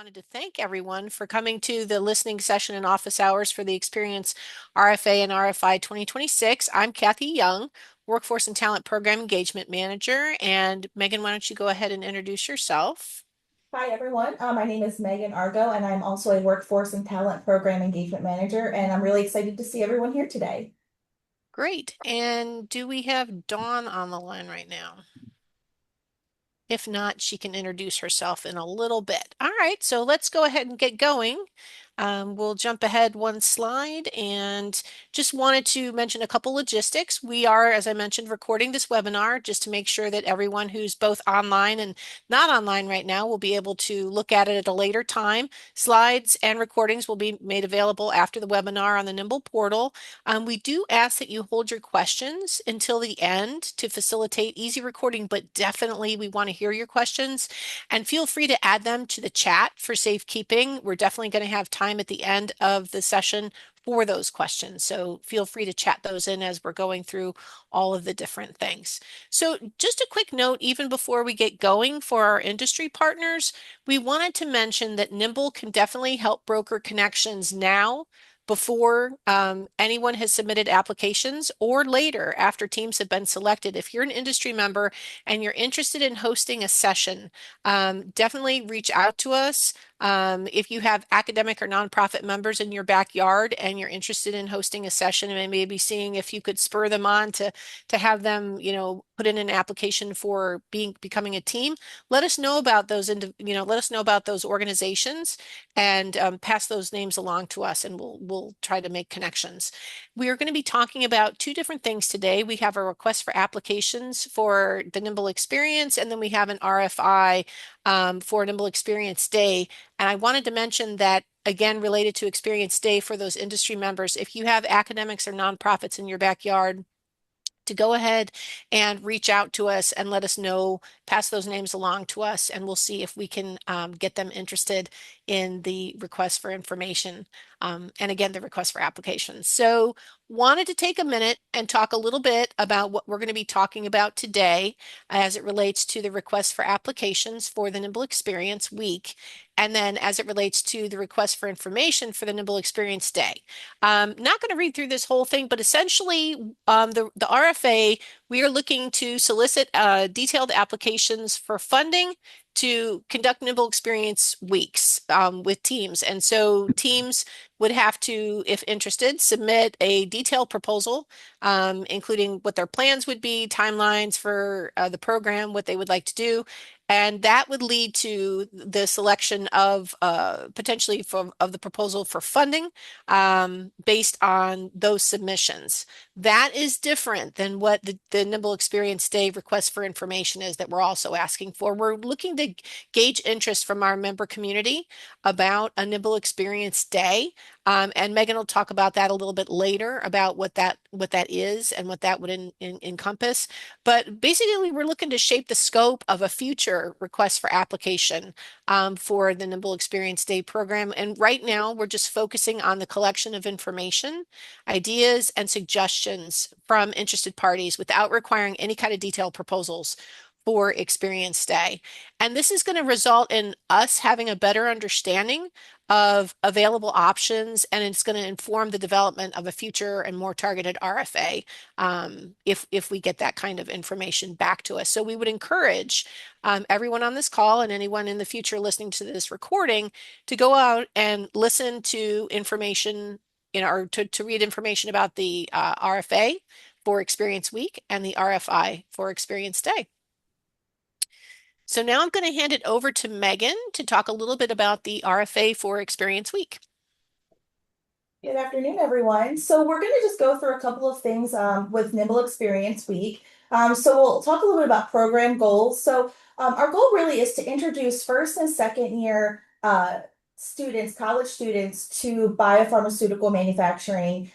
wanted to thank everyone for coming to the listening session and office hours for the eXperience RFA and RFI 2026. I'm Kathy Young, Workforce and Talent Program Engagement Manager. And Megan, why don't you go ahead and introduce yourself? Hi, everyone. My name is Megan Argo, and I'm also a Workforce and Talent Program Engagement Manager, and I'm really excited to see everyone here today. Great. And do we have Dawn on the line right now? If not, she can introduce herself in a little bit. All right, so let's go ahead and get going. We'll jump ahead one slide and just wanted to mention a couple logistics. We are, as I mentioned, recording this webinar just to make sure that everyone who's both online and not online right now will be able to look at it at a later time. Slides and recordings will be made available after the webinar on the NIIMBL portal. We do ask that you hold your questions until the end to facilitate easy recording, but definitely we want to hear your questions and feel free to add them to the chat for safekeeping. We're definitely going to have time at the end of the session for those questions. So feel free to chat those in as we're going through all of the different things. So just a quick note, even before we get going for our industry partners, we wanted to mention that NIIMBL can definitely help broker connections now before anyone has submitted applications or later after teams have been selected. If you're an industry member and you're interested in hosting a session, definitely reach out to us. If you have academic or nonprofit members in your backyard and you're interested in hosting a session and maybe seeing if you could spur them on to have them, put in an application for becoming a team, let us know about those, let us know about those organizations and pass those names along to us, and we'll try to make connections. We are going to be talking about two different things today. We have a request for applications for the NIIMBL Experience, and then we have an RFI for NIIMBL Experience Day. And I wanted to mention that, again, related to Experience Day for those industry members, if you have academics or nonprofits in your backyard, to go ahead and reach out to us and let us know, pass those names along to us, and we'll see if we can get them interested in the request for information and again, the request for applications. So wanted to take a minute and talk a little bit about what we're going to be talking about today as it relates to the request for applications for the NIIMBL Experience Week, and then as it relates to the request for information for the NIIMBL Experience Day. Not going to read through this whole thing, but essentially the RFA, we are looking to solicit detailed applications for funding to conduct NIIMBL Experience weeks with teams. And so teams would have to, if interested, submit a detailed proposal, including what their plans would be, timelines for the program, what they would like to do. And that would lead to the selection of potentially of the proposal for funding based on those submissions. That is different than what the NIIMBL Experience Day request for information is that we're also asking for. We're looking to gauge interest from our member community about a NIIMBL Experience Day. And Megan will talk about that a little bit later about what that is and what that would encompass. But basically, we're looking to shape the scope of a future request for application for the NIIMBL Experience Day program. And right now, we're just focusing on the collection of information, ideas, and suggestions from interested parties without requiring any kind of detailed proposals for Experience Day. And this is going to result in us having a better understanding of available options, and it's going to inform the development of a future and more targeted RFA if we get that kind of information back to us. So we would encourage everyone on this call and anyone in the future listening to this recording to go out and listen to information, or to read information about the RFA for Experience Week and the RFI for Experience Day. So now I'm going to hand it over to Megan to talk a little bit about the RFA for Experience Week. Good afternoon, everyone. So we're going to just go through a couple of things with NIIMBL Experience Week. So we'll talk a little bit about program goals. So our goal really is to introduce first and second year students, college students, to biopharmaceutical manufacturing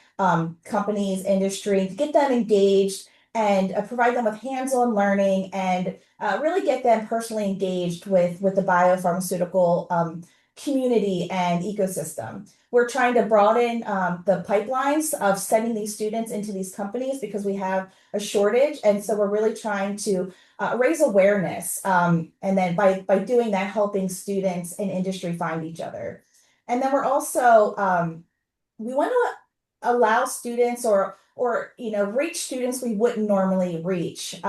companies, industry, to get them engaged and provide them with hands-on learning and really get them personally engaged with the biopharmaceutical community and ecosystem. We're trying to broaden the pipelines of sending these students into these companies because we have a shortage. And so we're really trying to raise awareness. And then by doing that, helping students and industry find each other. And then we're also we want to allow students or reach students we wouldn't normally reach.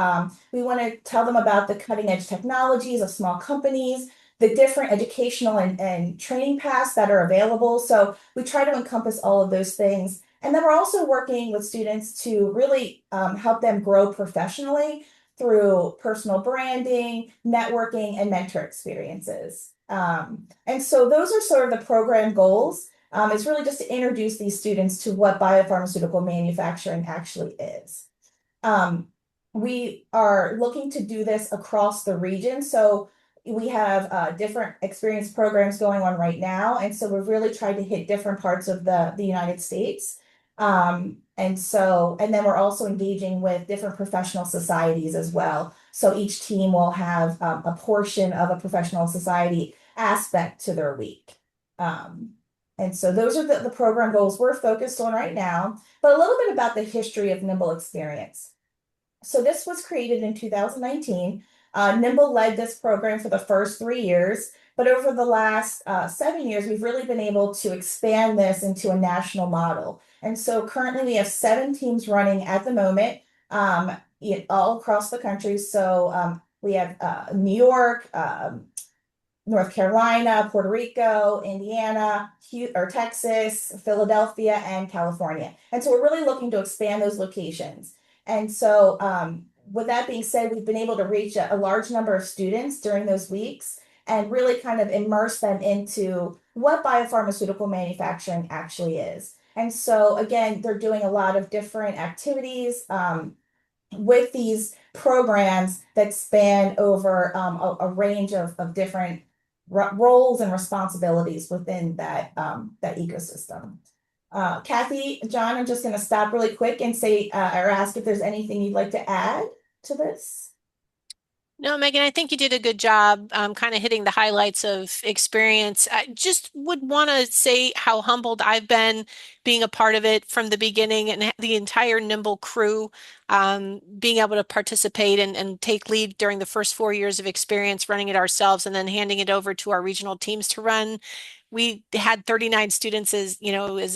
We want to tell them about the cutting edge technologies of small companies, the different educational and training paths that are available. So we try to encompass all of those things. And then we're also working with students to really help them grow professionally through personal branding, networking, and mentor experiences. And so those are sort of the program goals. It's really just to introduce these students to what biopharmaceutical manufacturing actually is. Um, we are looking to do this across the region. So we have different experience programs going on right now. And so we've really tried to hit different parts of the United States. And then we're also engaging with different professional societies as well. So each team will have a portion of a professional society aspect to their week. Um, and so those are the program goals we're focused on right now. But a little bit about the history of NIIMBL Experience. So this was created in 2019. NIIMBL led this program for the first 3 years, but over the last 7 years, we've really been able to expand this into a national model. And so currently we have 7 teams running at the moment, all across the country. So we have New York, North Carolina, Puerto Rico, Indiana, or Texas, Philadelphia, and California. And so we're really looking to expand those locations. And so with that being said, we've been able to reach a large number of students during those weeks and really kind of immerse them into what biopharmaceutical manufacturing actually is. And so again, they're doing a lot of different activities with these programs that span over a range of different roles and responsibilities within that ecosystem. Kathy, John, I'm just going to stop really quick and say or ask if there's anything you'd like to add to this. No, Megan, I think you did a good job kind of hitting the highlights of experience. I just would want to say how humbled I've been being a part of it from the beginning and the entire NIIMBL crew being able to participate and take lead during the first 4 years of experience running it ourselves and then handing it over to our regional teams to run. We had 39 students as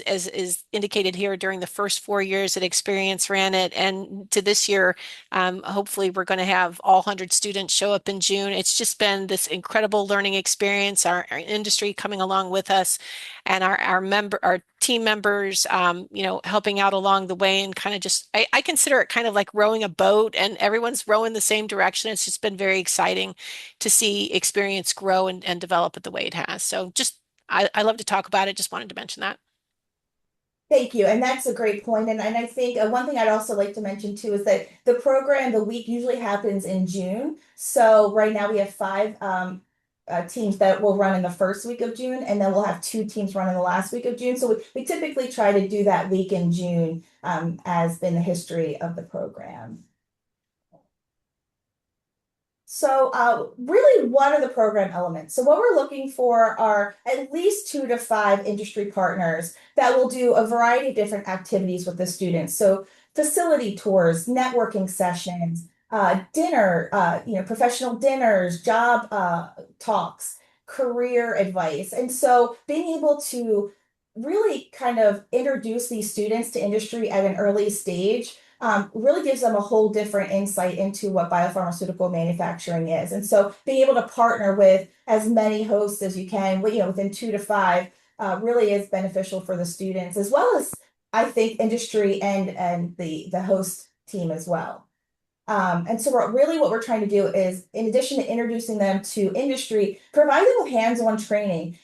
as indicated here during the first 4 years that Experience ran it, and to this year, hopefully we're going to have all 100 students show up in June. It's just been this incredible learning experience. Our industry coming along with us, and our team members, helping out along the way, and kind of just I consider it kind of like rowing a boat, and everyone's rowing the same direction. It's just been very exciting to see Experience grow and develop it the way it has. So just I love to talk about it. Just wanted to mention that. Thank you. And that's a great point. And I think one thing I'd also like to mention too is that the week usually happens in June. So right now we have 5 teams that will run in the first week of June, and then we'll have 2 teams run in the last week of June. So we typically try to do that week in June, as been the history of the program. So really, what are the program elements? So what we're looking for are at least 2 to 5 industry partners that will do a variety of different activities with the students. So facility tours, networking sessions, dinner, professional dinners, job talks, career advice. And so being able to really kind of introduce these students to industry at an early stage really gives them a whole different insight into what biopharmaceutical manufacturing is. And so being able to partner with as many hosts as you can, within 2 to 5, really is beneficial for the students, as well as I think industry and the host team as well. And so what we're trying to do is, in addition to introducing them to industry, provide them with hands-on training,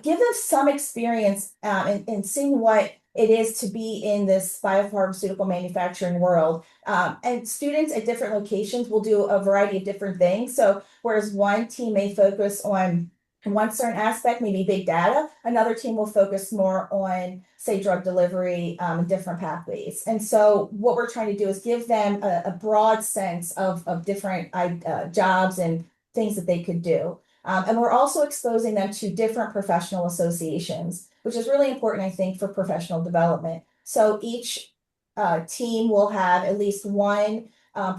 give them some experience in seeing what it is to be in this biopharmaceutical manufacturing world. And students at different locations will do a variety of different things. So whereas one team may focus on one certain aspect, maybe big data, another team will focus more on, say, drug delivery, and different pathways. And so what we're trying to do is give them a broad sense of different jobs and things that they could do. And we're also exposing them to different professional associations, which is really important, I think, for professional development. So each team will have at least one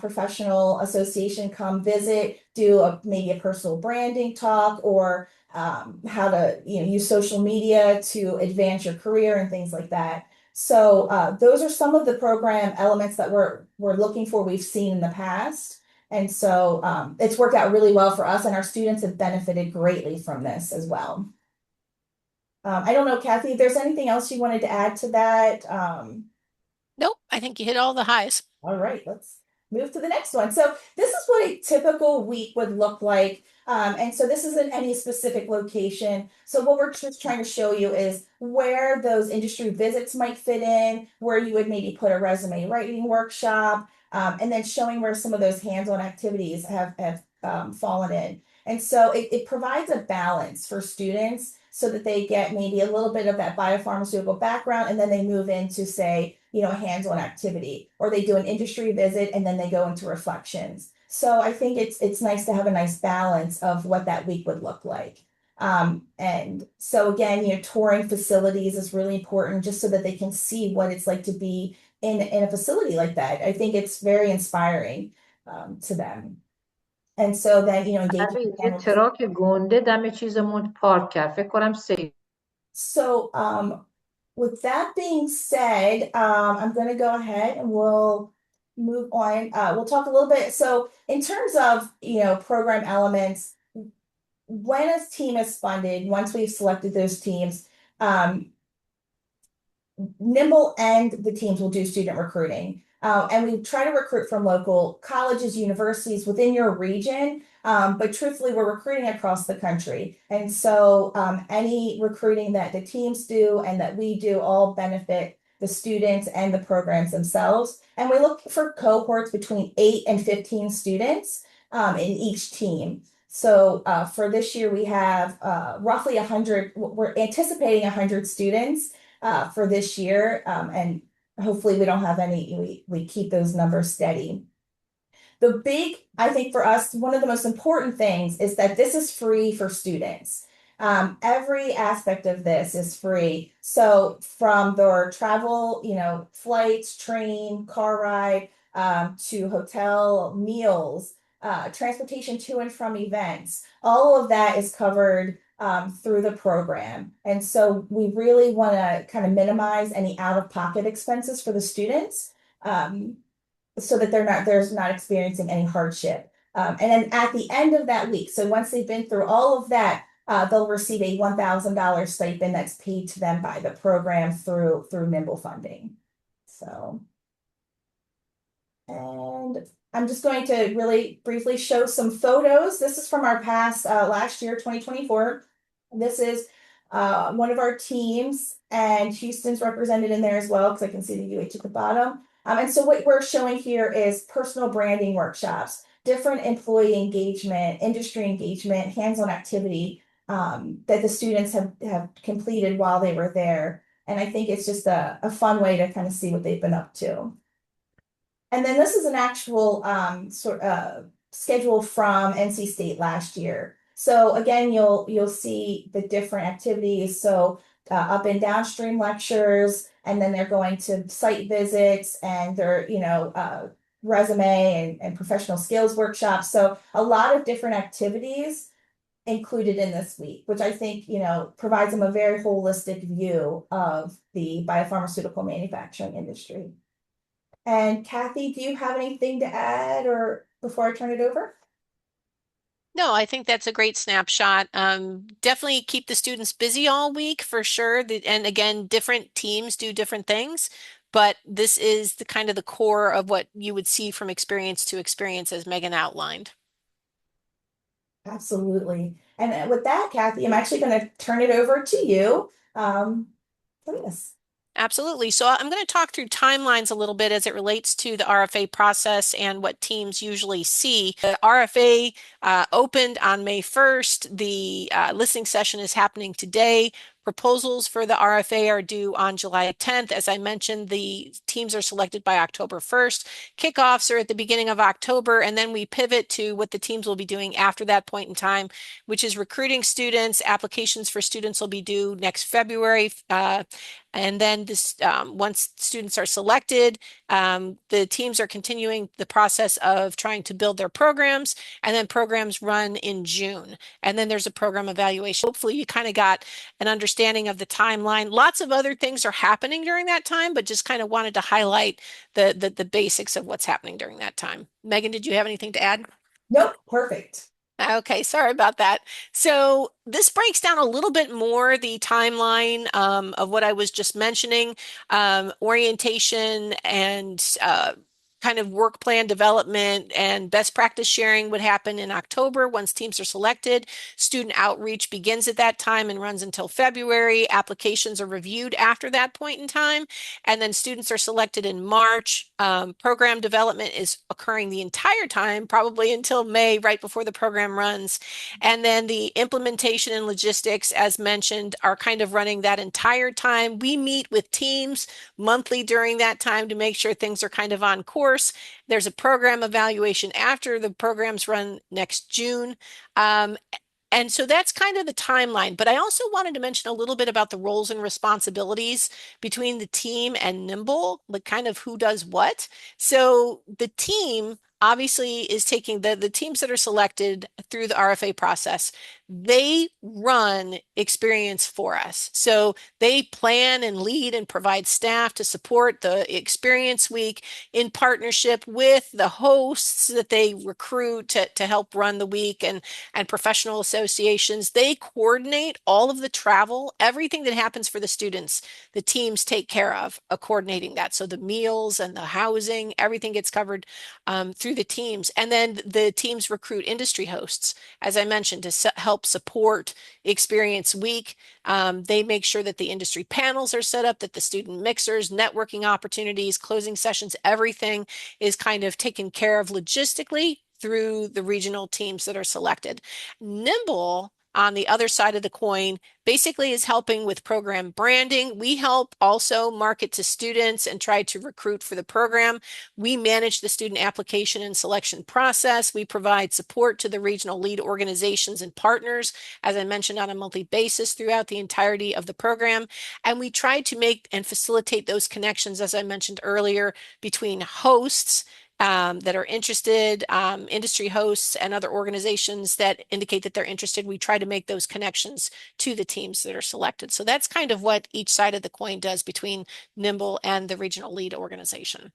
professional association come visit, do maybe a personal branding talk or how to use social media to advance your career and things like that. So those are some of the program elements that we're looking for, we've seen in the past. And so it's worked out really well for us, and our students have benefited greatly from this as well. I don't know, Kathy, if there's anything else you wanted to add to that. Nope, I think you hit all the highs. All right, let's move to the next one. So this is what a typical week would look like. And so this isn't any specific location. So what we're just trying to show you is where those industry visits might fit in, where you would maybe put a resume writing workshop, and then showing where some of those hands-on activities have fallen in. And so it provides a balance for students so that they get maybe a little bit of that biopharmaceutical background, and then they move into, say, a hands-on activity, or they do an industry visit and then they go into reflections. So I think it's nice to have a nice balance of what that week would look like. And so again, touring facilities is really important just so that they can see what it's like to be in a facility like that. I think it's very inspiring to them. And so then, engaging ببین یه again with. تراک گنده دم چیزمون پارک کرد فکر کنم So with that being said, I'm going to go ahead and we'll move on. We'll talk a little bit. So in terms of, program elements, when a team is funded, once we've selected those teams, NIIMBL and the teams will do student recruiting. And we try to recruit from local colleges, universities within your region. But truthfully, we're recruiting across the country. And so any recruiting that the teams do and that we do all benefit the students and the programs themselves. And we look for cohorts between 8 and 15 students in each team. So for this year, we have roughly 100, we're anticipating 100 students for this year. And hopefully we don't have any, we keep those numbers steady. The big, I think for us, one of the most important things is that this is free for students. Every aspect of this is free. So from their travel, flights, train, car ride, to hotel, meals, transportation to and from events, all of that is covered through the program. And so we really want to kind of minimize any out-of-pocket expenses for the students so that they're not experiencing any hardship. And then at the end of that week, so once they've been through all of that, they'll receive a $1,000 stipend that's paid to them by the program through NIIMBL funding. So, and I'm just going to really briefly show some photos. This is from our past last year, 2024. This is one of our teams, and Houston's represented in there as well because I can see the UH at the bottom. And so what we're showing here is personal branding workshops, different employee engagement, industry engagement, hands-on activity that the students have completed while they were there. And I think it's just a fun way to kind of see what they've been up to. And then this is an actual schedule from NC State last year. So again, you'll see the different activities. So up and downstream lectures, and then they're going to site visits and their resume and professional skills workshops. So a lot of different activities included in this week, which I think provides them a very holistic view of the biopharmaceutical manufacturing industry. And Kathy, do you have anything to add or before I turn it over? No, I think that's a great snapshot. Definitely keep the students busy all week for sure. And again, different teams do different things, but this is the kind of the core of what you would see from experience to experience as Megan outlined. Absolutely. And with that, Kathy, I'm actually going to turn it over to you. For this. Absolutely. So I'm going to talk through timelines a little bit as it relates to the RFA process and what teams usually see. The RFA opened on May 1st. The listening session is happening today. Proposals for the RFA are due on July 10th. As I mentioned, the teams are selected by October 1st. Kickoffs are at the beginning of October, and then we pivot to what the teams will be doing after that point in time, which is recruiting students. Applications for students will be due next February. And then once students are selected, the teams are continuing the process of trying to build their programs, and then programs run in June. And then there's a program evaluation. Hopefully you kind of got an understanding of the timeline. Lots of other things are happening during that time, but just kind of wanted to highlight the basics of what's happening during that time. Megan, did you have anything to add? Nope, perfect. Okay, sorry about that. So this breaks down a little bit more the timeline of what I was just mentioning, orientation and kind of work plan development and best practice sharing would happen in October once teams are selected. Student outreach begins at that time and runs until February. Applications are reviewed after that point in time, and then students are selected in March. Program development is occurring the entire time, probably until May, right before the program runs. And then the implementation and logistics, as mentioned, are kind of running that entire time. We meet with teams monthly during that time to make sure things are kind of on course. There's a program evaluation after the programs run next June. Um, and so that's kind of the timeline. But I also wanted to mention a little bit about the roles and responsibilities between the team and NIIMBL, like kind of who does what. So the team obviously is taking the teams that are selected through the RFA process. They run experience for us. So they plan and lead and provide staff to support the experience week in partnership with the hosts that they recruit to help run the week and professional associations. They coordinate all of the travel, everything that happens for the students, the teams take care of coordinating that. So the meals and the housing, everything gets covered through the teams. And then the teams recruit industry hosts, as I mentioned, to help support Experience Week. They make sure that the industry panels are set up, that the student mixers, networking opportunities, closing sessions, everything is kind of taken care of logistically through the regional teams that are selected. NIIMBL, on the other side of the coin, basically is helping with program branding. We help also market to students and try to recruit for the program. We manage the student application and selection process. We provide support to the regional lead organizations and partners, as I mentioned, on a monthly basis throughout the entirety of the program. And we try to make and facilitate those connections, as I mentioned earlier, between hosts that are interested, industry hosts, and other organizations that indicate that they're interested. We try to make those connections to the teams that are selected. So that's kind of what each side of the coin does between NIIMBL and the regional lead organization.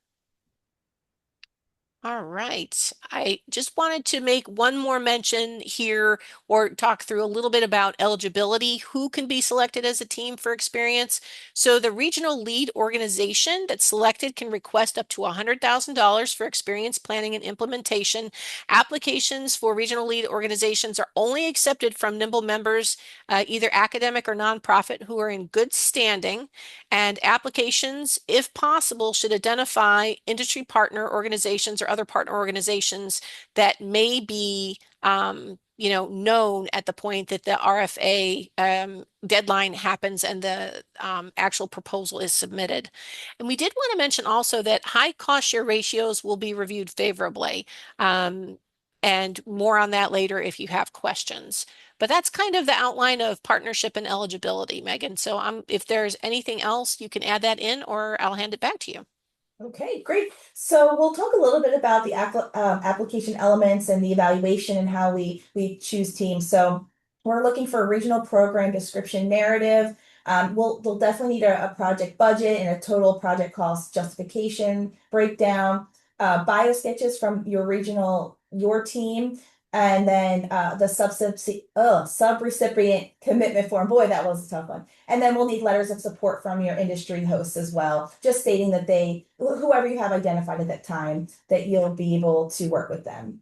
All right. I just wanted to make one more mention here or talk through a little bit about eligibility, who can be selected as a team for experience. So the regional lead organization that's selected can request up to $100,000 for experience planning and implementation. Applications for regional lead organizations are only accepted from NIIMBL members, either academic or nonprofit, who are in good standing. And applications, if possible, should identify industry partner organizations or other partner organizations that may be known at the point that the RFA deadline happens and the actual proposal is submitted. And we did want to mention also that high cost share ratios will be reviewed favorably. And more on that later if you have questions. But that's kind of the outline of partnership and eligibility, Megan. So if there's anything else, you can add that in or I'll hand it back to you. Okay, great. So we'll talk a little bit about the application elements and the evaluation and how we choose teams. So we're looking for a regional program description narrative. We'll definitely need a project budget and a total project cost justification breakdown, bio sketches from your team, and then the sub-recipient commitment form. Boy, that was a tough one. And then we'll need letters of support from your industry hosts as well, just stating that whoever you have identified at that time, that you'll be able to work with them.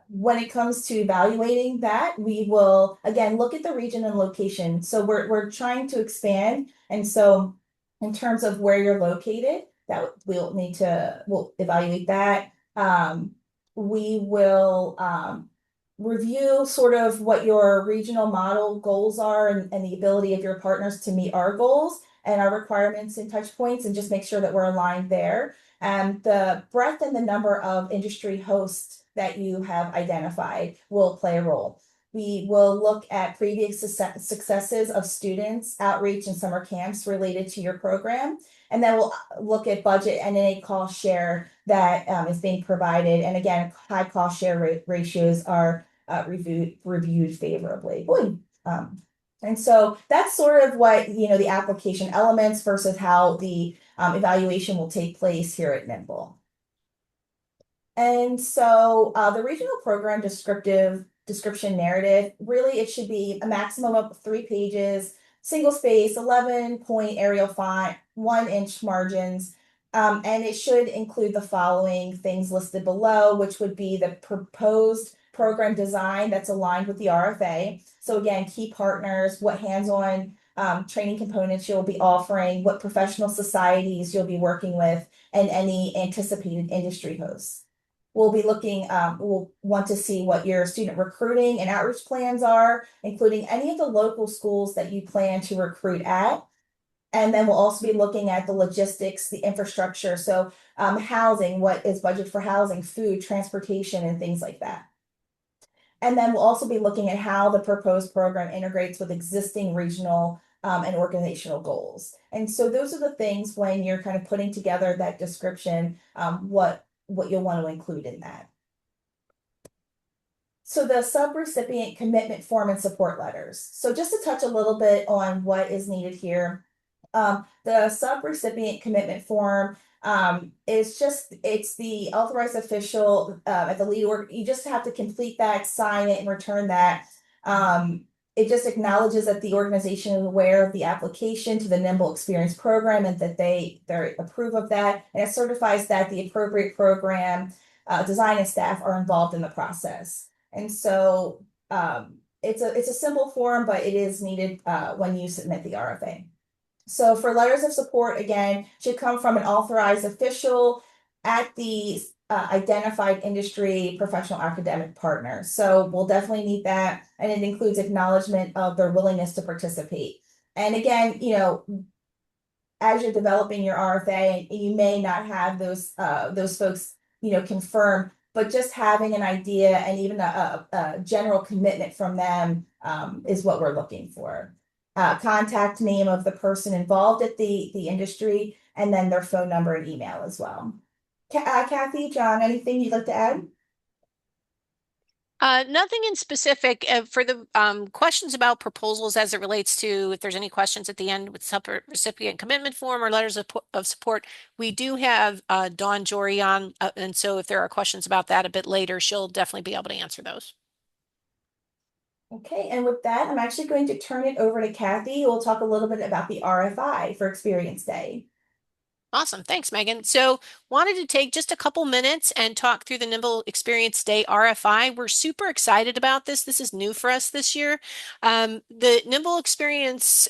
When it comes to evaluating that, we will again look at the region and location. So we're trying to expand, and so in terms of where you're located, that we'll evaluate that. We will review sort of what your regional model goals are and the ability of your partners to meet our goals and our requirements and touch points and just make sure that we're aligned there. And the breadth and the number of industry hosts that you have identified will play a role. We will look at previous successes of students, outreach, and summer camps related to your program. And then we'll look at budget and any cost share that is being provided. And again, high cost share ratios are reviewed favorably. And so that's sort of what, the application elements versus how the evaluation will take place here at NIIMBL. And so the regional program description narrative, really it should be a maximum of 3 pages, single space, 11-point Arial font, 1-inch margins, and it should include the following things listed below, which would be the proposed program design that's aligned with the RFA. So again, key partners, what hands-on training components you'll be offering, what professional societies you'll be working with, and any anticipated industry hosts. We'll be looking, we'll want to see what your student recruiting and outreach plans are, including any of the local schools that you plan to recruit at. And then we'll also be looking at the logistics, the infrastructure. So housing, what is budget for housing, food, transportation, and things like that. And then we'll also be looking at how the proposed program integrates with existing regional and organizational goals. And so those are the things when you're kind of putting together that description, what you'll want to include in that. So the subrecipient commitment form and support letters. So just to touch a little bit on what is needed here. The subrecipient commitment form it's the authorized official at the lead org. You just have to complete that, sign it, and return that. It just acknowledges that the organization is aware of the application to the NIIMBL Experience program and that they approve of that. And it certifies that the appropriate program design and staff are involved in the process. And so it's a simple form, but it is needed when you submit the RFA. So for letters of support, again, should come from an authorized official at the identified industry professional academic partner. So we'll definitely need that. And it includes acknowledgement of their willingness to participate. And again, as you're developing your RFA, you may not have those folks, confirm, but just having an idea and even a general commitment from them is what we're looking for. Contact name of the person involved at the industry, and then their phone number and email as well. Kathy, John, anything you'd like to add? Nothing in specific for the questions about proposals as it relates to if there's any questions at the end with recipient commitment form or letters of support. We do have Dawn Jory on, and so if there are questions about that a bit later, she'll definitely be able to answer those. Okay, and with that, I'm actually going to turn it over to Kathy, who will talk a little bit about the RFI for Experience Day. Awesome. Thanks, Megan. So wanted to take just a couple minutes and talk through the NIIMBL Experience Day RFI. We're super excited about this. This is new for us this year. The NIIMBL Experience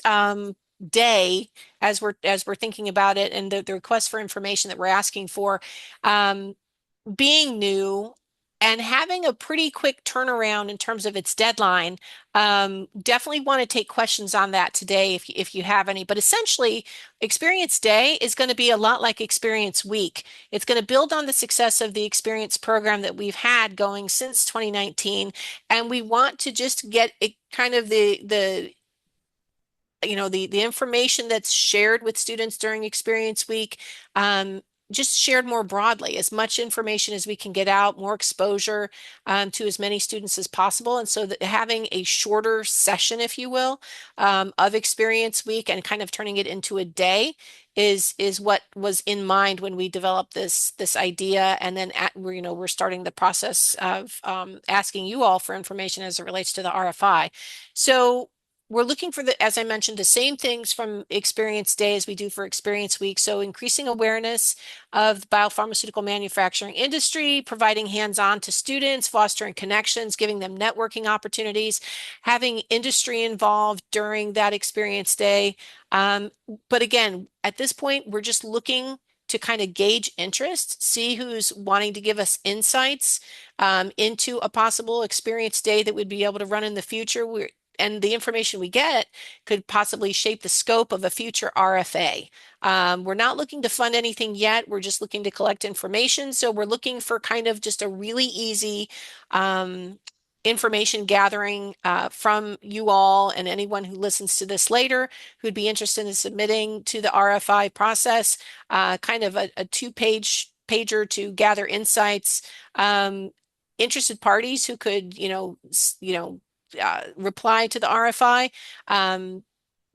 Day, as we're thinking about it, and the request for information that we're asking for, being new and having a pretty quick turnaround in terms of its deadline, definitely want to take questions on that today if you have any. But essentially, Experience Day is going to be a lot like Experience Week. It's going to build on the success of the Experience program that we've had going since 2019, and we want to just get kind of the information that's shared with students during Experience Week, just shared more broadly, as much information as we can get out, more exposure to as many students as possible. And so that having a shorter session, if you will, of Experience Week and kind of turning it into a day is what was in mind when we developed this idea. And then we're starting the process of asking you all for information as it relates to the RFI. So we're looking for as I mentioned, the same things from Experience Day as we do for Experience Week. So increasing awareness of the biopharmaceutical manufacturing industry, providing hands-on to students, fostering connections, giving them networking opportunities, having industry involved during that Experience Day. But again, at this point, we're just looking to kind of gauge interest, see who's wanting to give us insights into a possible experience day that we'd be able to run in the future. And the information we get could possibly shape the scope of a future RFA. We're not looking to fund anything yet. We're just looking to collect information. So we're looking for kind of just a really easy information gathering from you all and anyone who listens to this later who'd be interested in submitting to the RFI process, kind of a two-pager to gather insights. Interested parties who could, reply to the RFI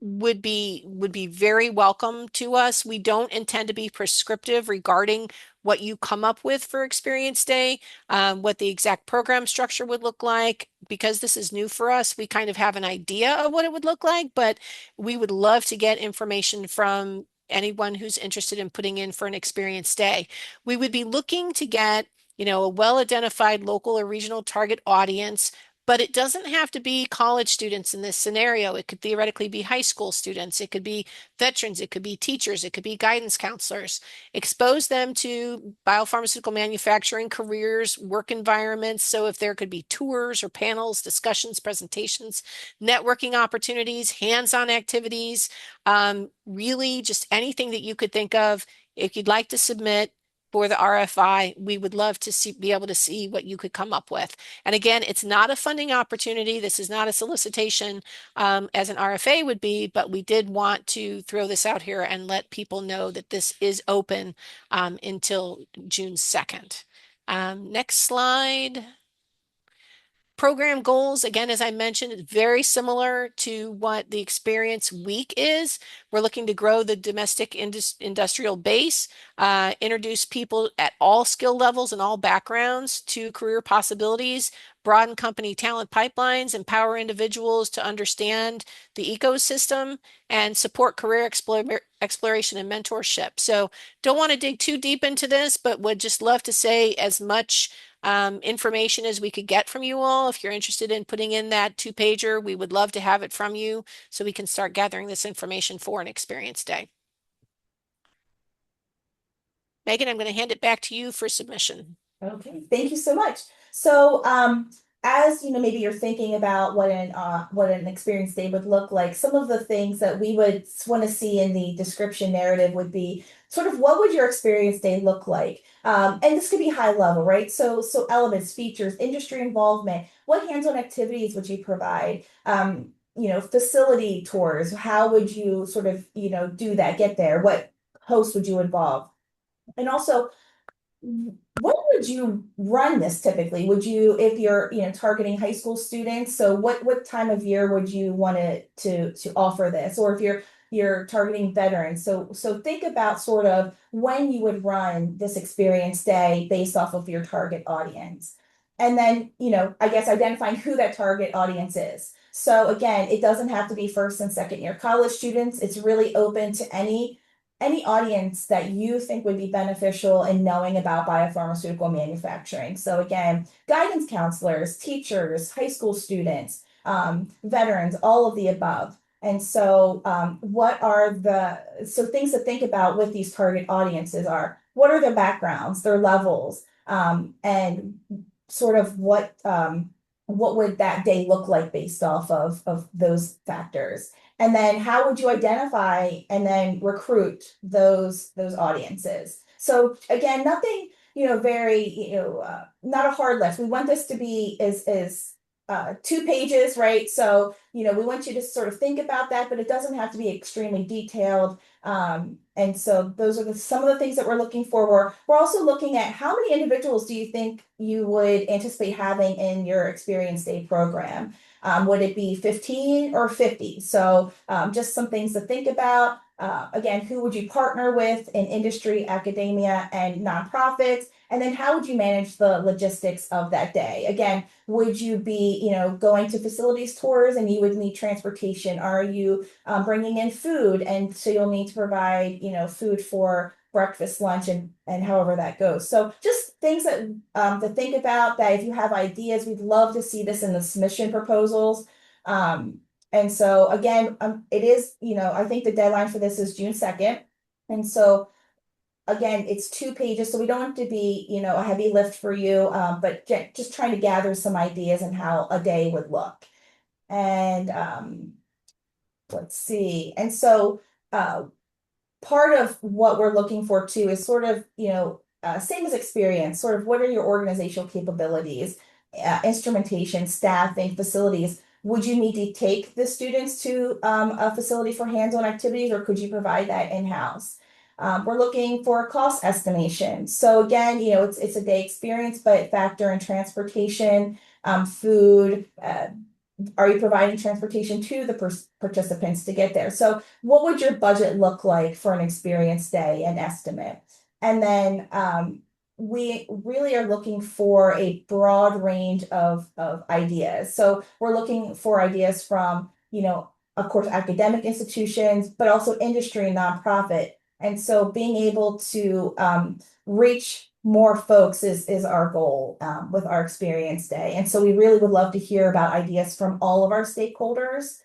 would be very welcome to us. We don't intend to be prescriptive regarding what you come up with for Experience Day, what the exact program structure would look like. Because this is new for us, we kind of have an idea of what it would look like, but we would love to get information from anyone who's interested in putting in for an Experience Day. We would be looking to get, a well-identified local or regional target audience, but it doesn't have to be college students in this scenario. It could theoretically be high school students. It could be veterans. It could be teachers. It could be guidance counselors. Expose them to biopharmaceutical manufacturing careers, work environments. So if there could be tours or panels, discussions, presentations, networking opportunities, hands-on activities, really just anything that you could think of. If you'd like to submit for the RFI, we would love to be able to see what you could come up with. And again, it's not a funding opportunity. This is not a solicitation as an RFA would be, but we did want to throw this out here and let people know that this is open until June 2nd. Next slide. Program goals, again, as I mentioned, is very similar to what the Experience Week is. We're looking to grow the domestic industrial base, introduce people at all skill levels and all backgrounds to career possibilities, broaden company talent pipelines, empower individuals to understand the ecosystem, and support career exploration and mentorship. So don't want to dig too deep into this, but would just love to say as much information as we could get from you all. If you're interested in putting in that two-pager, we would love to have it from you so we can start gathering this information for an Experience Day. Megan, I'm going to hand it back to you for submission. Okay, thank you so much. So, as maybe you're thinking about what an experience day would look like, some of the things that we would want to see in the description narrative would be sort of what would your experience day look like? And this could be high level, right? So elements, features, industry involvement, what hands-on activities would you provide? Facility tours, how would you sort of, do that, get there? What hosts would you involve? And also, when would you run this typically? Would you, if you're, targeting high school students, so what time of year would you want to offer this? Or if you're targeting veterans, so think about sort of when you would run this experience day based off of your target audience. And then, I guess identifying who that target audience is. So again, it doesn't have to be first and second year college students. It's really open to any audience that you think would be beneficial in knowing about biopharmaceutical manufacturing. So again, guidance counselors, teachers, high school students, veterans, all of the above. And so so things to think about with these target audiences are, what are their backgrounds, their levels, and sort of what would that day look like based off of those factors? And then how would you identify and then recruit those audiences? So again, nothing, very, not a hard lift. We want this to be is 2 pages, right? So, we want you to sort of think about that, but it doesn't have to be extremely detailed. And so those are some of the things that we're looking for. We're also looking at how many individuals do you think you would anticipate having in your Experience Day program? Would it be 15 or 50? So just some things to think about. Again, who would you partner with in industry, academia, and nonprofits? And then how would you manage the logistics of that day? Again, would you be, going to facilities tours and you would need transportation? Are you bringing in food? And so you'll need to provide, food for breakfast, lunch, and however that goes. So just things that to think about, that if you have ideas, we'd love to see this in the submission proposals. And so again, it is, I think the deadline for this is June 2nd. And so again, it's 2 pages, so we don't have to be, a heavy lift for you, but just trying to gather some ideas on how a day would look. And let's see. And so part of what we're looking for too is sort of, same as experience, sort of what are your organizational capabilities, instrumentation, staffing, facilities. Would you need to take the students to a facility for hands-on activities, or could you provide that in-house? We're looking for cost estimation. So again, it's a day experience, but factor in transportation, food, are you providing transportation to the participants to get there? So what would your budget look like for an experience day, an estimate? And then we really are looking for a broad range of ideas. So we're looking for ideas from, of course, academic institutions, but also industry and nonprofit. And so being able to reach more folks is our goal with our experience day. And so we really would love to hear about ideas from all of our stakeholders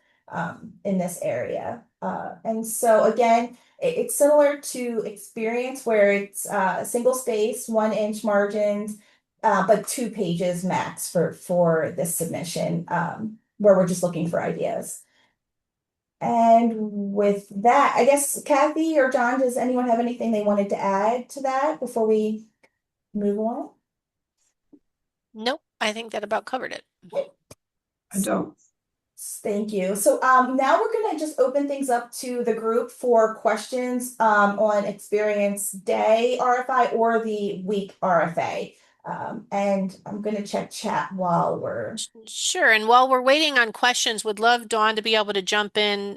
in this area. And so again, it's similar to experience where it's single space, 1-inch margins, but 2 pages max for this submission, where we're just looking for ideas. And with that, I guess Kathy or John, does anyone have anything they wanted to add to that before we move on? Nope, I think that about covered it. I don't. Thank you. So now we're going to just open things up to the group for questions on Experience Day RFI or the week RFA. And I'm going to check chat while we're... Sure. And while we're waiting on questions, would love Dawn to be able to jump in.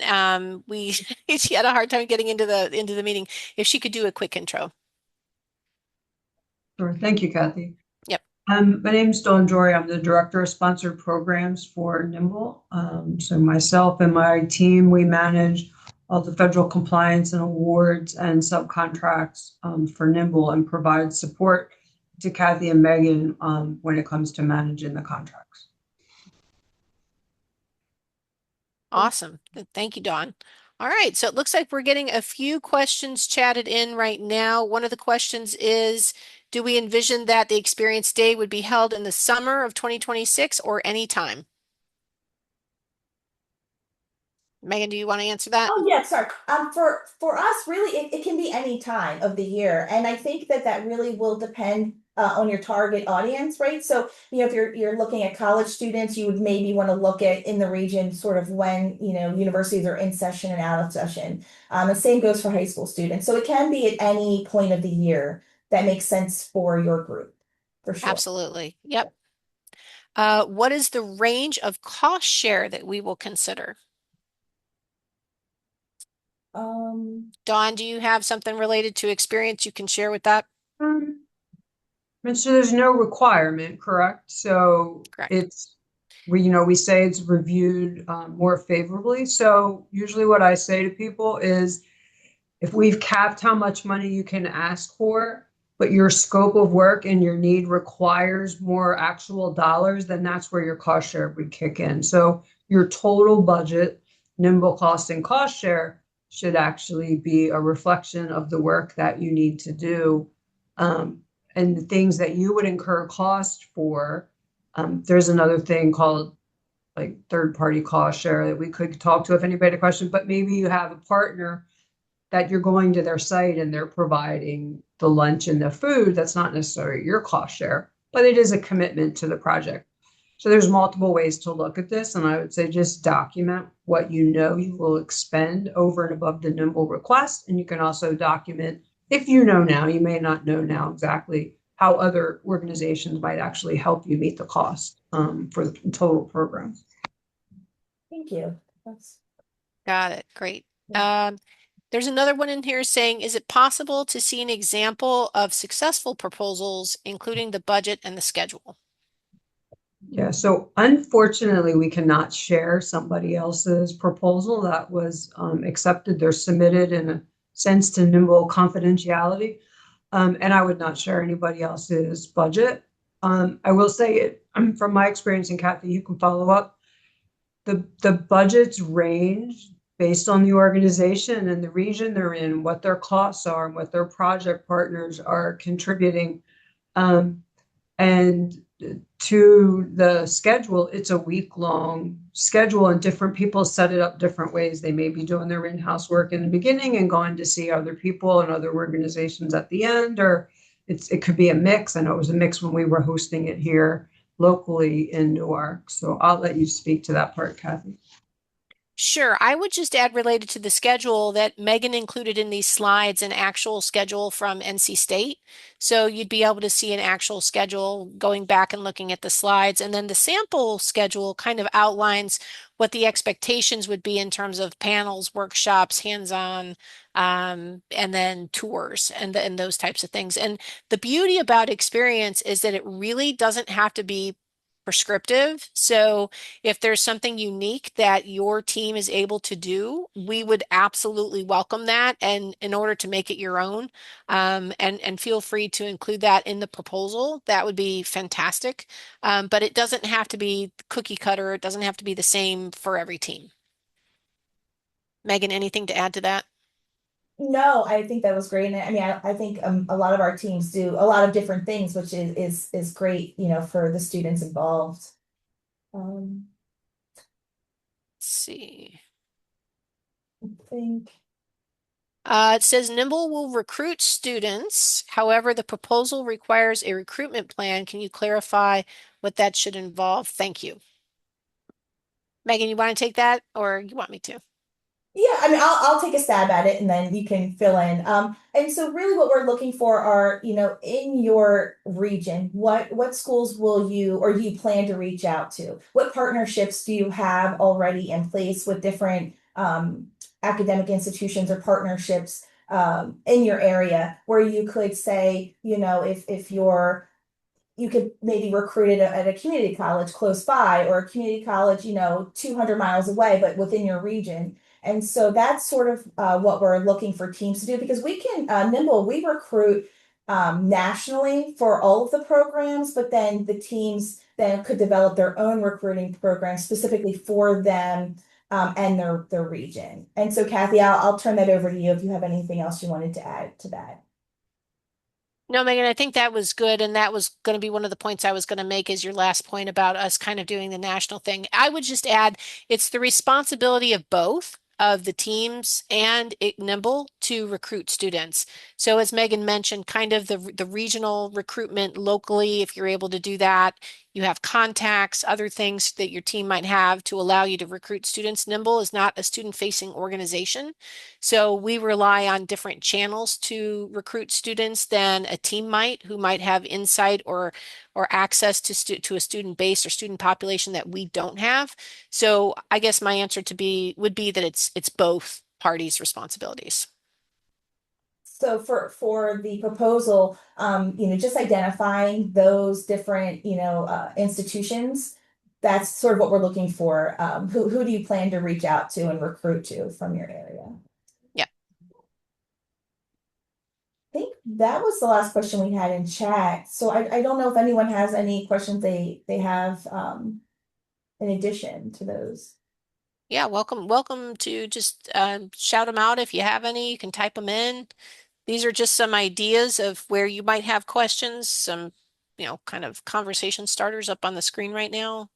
She had a hard time getting into the meeting. If she could do a quick intro. Sure. Thank you, Kathy. Yep. My name is Dawn Jory. I'm the Director of Sponsored Programs for NIIMBL. So myself and my team, we manage all the federal compliance and awards and subcontracts for NIIMBL and provide support to Kathy and Megan when it comes to managing the contracts. Awesome. Thank you, Dawn. All right. So it looks like we're getting a few questions chatted in right now. One of the questions is, do we envision that the Experience Day would be held in the summer of 2026 or any time? Megan, do you want to answer that? Oh, yeah, sorry. For us, really, it can be any time of the year. And I think that really will depend on your target audience, right? So, if you're looking at college students, you would maybe want to look at in the region sort of when, universities are in session and out of session. The same goes for high school students. So it can be at any point of the year that makes sense for your group, for sure. Absolutely. Yep. What is the range of cost share that we will consider? Dawn, do you have something related to experience you can share with that? So there's no requirement, correct? So Correct. it's, we say it's reviewed more favorably. So usually what I say to people is, if we've capped how much money you can ask for, but your scope of work and your need requires more actual dollars, then that's where your cost share would kick in. So your total budget, NIIMBL cost and cost share, should actually be a reflection of the work that you need to do and the things that you would incur cost for. There's another thing called like third-party cost share that we could talk to if anybody had a question, but maybe you have a partner that you're going to their site and they're providing the lunch and the food. That's not necessarily your cost share, but it is a commitment to the project. So there's multiple ways to look at this. And I would say just document what you know you will expend over and above the NIIMBL request. And you can also document, if you know now, you may not know now exactly how other organizations might actually help you meet the cost for the total program. Thank you. Got it. Great. There's another one in here saying, is it possible to see an example of successful proposals, including the budget and the schedule? Yeah, so unfortunately, we cannot share somebody else's proposal that was accepted. They're submitted in a sense to NIIMBL confidentiality, and I would not share anybody else's budget. I will say it from my experience, and Kathy, you can follow up. The budgets range based on the organization and the region they're in, what their costs are, and what their project partners are contributing. And to the schedule, it's a week-long schedule, and different people set it up different ways. They may be doing their in-house work in the beginning and going to see other people and other organizations at the end, or it could be a mix. I know it was a mix when we were hosting it here locally in Newark. So I'll let you speak to that part, Kathy. Sure. I would just add related to the schedule that Megan included in these slides an actual schedule from NC State. So you'd be able to see an actual schedule going back and looking at the slides. And then the sample schedule kind of outlines what the expectations would be in terms of panels, workshops, hands-on, and then tours and those types of things. And the beauty about experience is that it really doesn't have to be prescriptive. So if there's something unique that your team is able to do, we would absolutely welcome that. And in order to make it your own, and feel free to include that in the proposal, that would be fantastic. But it doesn't have to be cookie cutter. It doesn't have to be the same for every team. Megan, anything to add to that? No, I think that was great. And I mean, I think a lot of our teams do a lot of different things, which is great, for the students involved. Um, Let's see. I think. It says NIIMBL will recruit students. However, the proposal requires a recruitment plan. Can you clarify what that should involve? Thank you. Megan, you want to take that or you want me to? Yeah, I mean, I'll take a stab at it and then you can fill in. And so really what we're looking for are, in your region, what schools will you or do you plan to reach out to? What partnerships do you have already in place with different academic institutions or partnerships in your area where you could say, if you could maybe recruit at a community college close by or a community college, 200 miles away, but within your region. And so that's sort of what we're looking for teams to do because we can, NIIMBL, we recruit nationally for all of the programs, but then the teams then could develop their own recruiting programs specifically for them and their region. And so Kathy, I'll turn that over to you if you have anything else you wanted to add to that. No, Megan, I think that was good. And that was going to be one of the points I was going to make as your last point about us kind of doing the national thing. I would just add it's the responsibility of both of the teams and NIIMBL to recruit students. So as Megan mentioned, kind of the regional recruitment locally, if you're able to do that, you have contacts, other things that your team might have to allow you to recruit students. NIIMBL is not a student-facing organization. So we rely on different channels to recruit students than a team might, who might have insight or access to a student base or student population that we don't have. So I guess my answer would be that it's both parties' responsibilities. So for the proposal, just identifying those different, institutions, that's sort of what we're looking for. Who do you plan to reach out to and recruit to from your area? Yeah. I think that was the last question we had in chat. So I don't know if anyone has any questions they have in addition to those. Yeah, welcome to just shout them out if you have any. You can type them in. These are just some ideas of where you might have questions, some, kind of conversation starters up on the screen right now.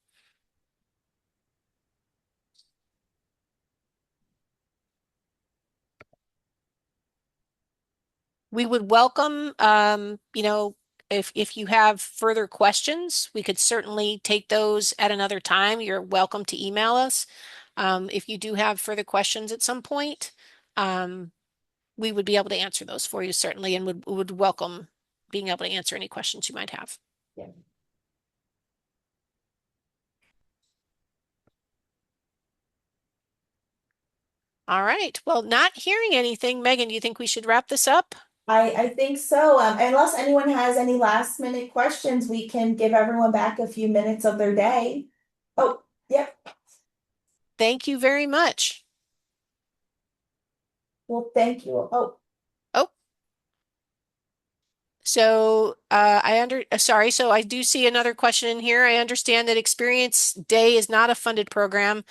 We would welcome, if you have further questions, we could certainly take those at another time. You're welcome to email us. If you do have further questions at some point, we would be able to answer those for you certainly, and would welcome being able to answer any questions you might have. Yeah. All right. Well, not hearing anything, Megan, do you think we should wrap this up? I think so. Unless anyone has any last minute questions, we can give everyone back a few minutes of their day. Oh, yep. Thank you very much. Well, thank you. Oh, Oh, so sorry, so I do see another question in here. I understand that Experience Day is not a funded program.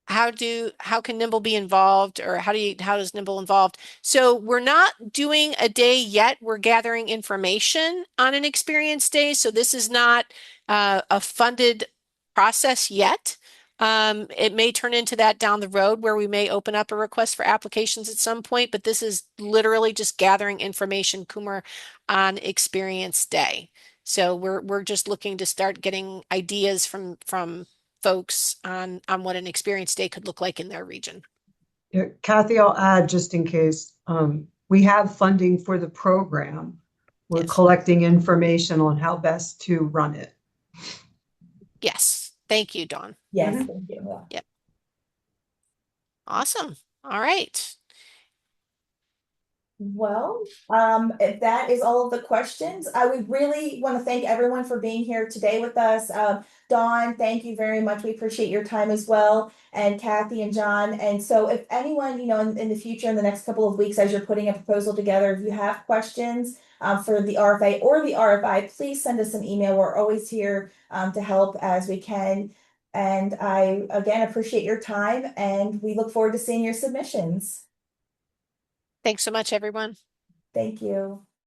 how can NIIMBL be involved, or how does NIIMBL involved? So we're not doing a day yet. We're gathering information on an experience day. So this is not a funded process yet. It may turn into that down the road where we may open up a request for applications at some point, but this is literally just gathering information, Kumar, on experience day. So we're just looking to start getting ideas from folks on what an experience day could look like in their region. Yeah, Kathy, I'll add just in case, we have funding for the program. We're Yes. collecting information on how best to run it. Yes. Thank you, Dawn. Yes, Mhm. thank you. Yep. Awesome. All right. Well, if that is all of the questions, I would really want to thank everyone for being here today with us. Dawn, thank you very much. We appreciate your time as well, and Kathy and John. And so if anyone, in the future, in the next couple of weeks, as you're putting a proposal together, if you have questions for the RFA or the RFI, please send us an email. We're always here to help as we can. And I, again, appreciate your time, and we look forward to seeing your submissions. Thanks so much, everyone. Thank you.